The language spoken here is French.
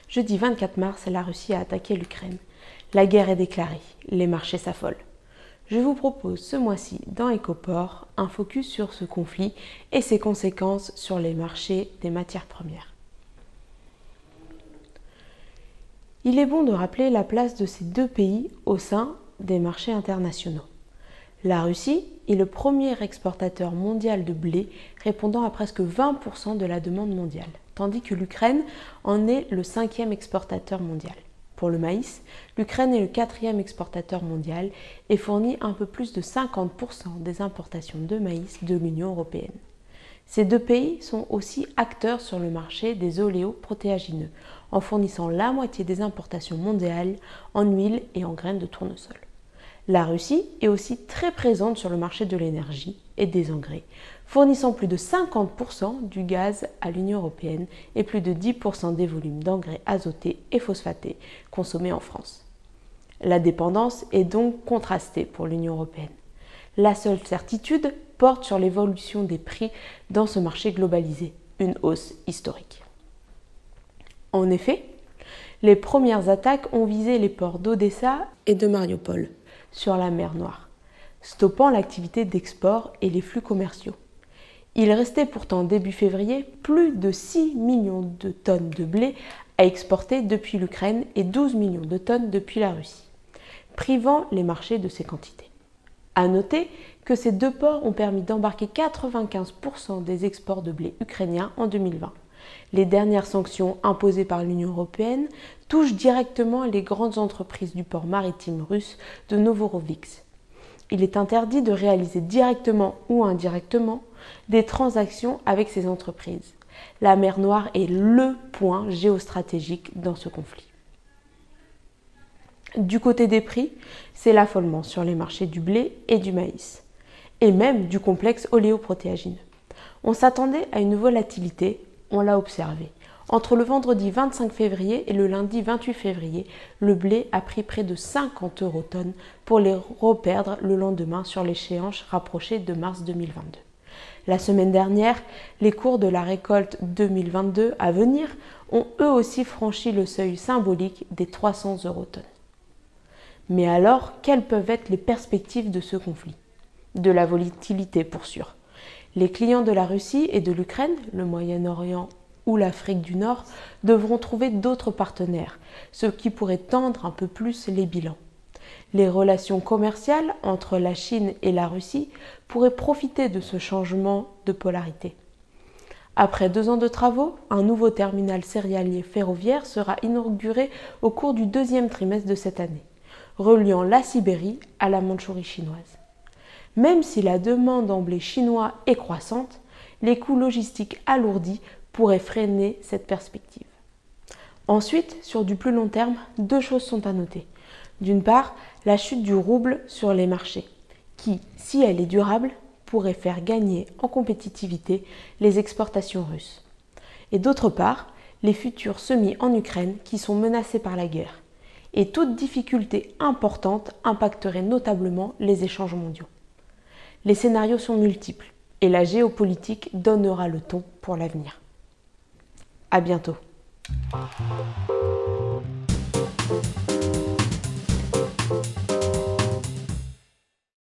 Jeudi 24 mars, la Russie a attaqué l'Ukraine. La guerre est déclarée, les marchés s'affolent. Je vous propose ce mois-ci dans Ecoport un focus sur ce conflit et ses conséquences sur les marchés des matières premières. Il est bon de rappeler la place de ces deux pays au sein des marchés internationaux. La Russie est le premier exportateur mondial de blé, répondant à presque 20% de la demande mondiale, tandis que l'Ukraine en est le 5e exportateur mondial. Pour le maïs, l'Ukraine est le 4e exportateur mondial et fournit un peu plus de 50% des importations de maïs de l'Union européenne. Ces deux pays sont aussi acteurs sur le marché des oléoprotéagineux, en fournissant la moitié des importations mondiales en huile et en graines de tournesol. La Russie est aussi très présente sur le marché de l'énergie et des engrais, fournissant plus de 50% du gaz à l'Union européenne et plus de 10% des volumes d'engrais azotés et phosphatés consommés en France. La dépendance est donc contrastée pour l'Union européenne. La seule certitude porte sur l'évolution des prix dans ce marché globalisé, une hausse historique. En effet, les premières attaques ont visé les ports d'Odessa et de Mariupol, sur la mer Noire, stoppant l'activité d'export et les flux commerciaux. Il restait pourtant début février plus de 6 millions de tonnes de blé à exporter depuis l'Ukraine et 12 millions de tonnes depuis la Russie, privant les marchés de ces quantités. À noter que ces deux ports ont permis d'embarquer 95% des exports de blé ukrainien en 2020. Les dernières sanctions imposées par l'Union européenne touchent directement les grandes entreprises du port maritime russe de Novorossiysk. Il est interdit de réaliser directement ou indirectement des transactions avec ces entreprises. La mer Noire est le point géostratégique dans ce conflit. Du côté des prix, c'est l'affolement sur les marchés du blé et du maïs, et même du complexe oléoprotéagineux. On s'attendait à une volatilité, on l'a observé. Entre le vendredi 25 février et le lundi 28 février, le blé a pris près de 50 € tonne pour les reperdre le lendemain sur l'échéance rapprochée de mars 2022. La semaine dernière, les cours de la récolte 2022 à venir ont eux aussi franchi le seuil symbolique des 300 € tonne. Mais alors, quelles peuvent être les perspectives de ce conflit? De la volatilité pour sûr. Les clients de la Russie et de l'Ukraine, le Moyen-Orient ou l'Afrique du Nord, devront trouver d'autres partenaires, ce qui pourrait tendre un peu plus les bilans. Les relations commerciales entre la Chine et la Russie pourraient profiter de ce changement de polarité. Après 2 ans de travaux, un nouveau terminal céréalier ferroviaire sera inauguré au cours du 2e trimestre de cette année, reliant la Sibérie à la Mandchourie chinoise. Même si la demande en blé chinois est croissante, les coûts logistiques alourdis pourraient freiner cette perspective. Ensuite, sur du plus long terme, 2 choses sont à noter. D'une part, la chute du rouble sur les marchés, qui, si elle est durable, pourrait faire gagner en compétitivité les exportations russes. Et d'autre part, les futurs semis en Ukraine qui sont menacés par la guerre. Et toute difficulté importante impacterait notablement les échanges mondiaux. Les scénarios sont multiples et la géopolitique donnera le ton pour l'avenir. À bientôt.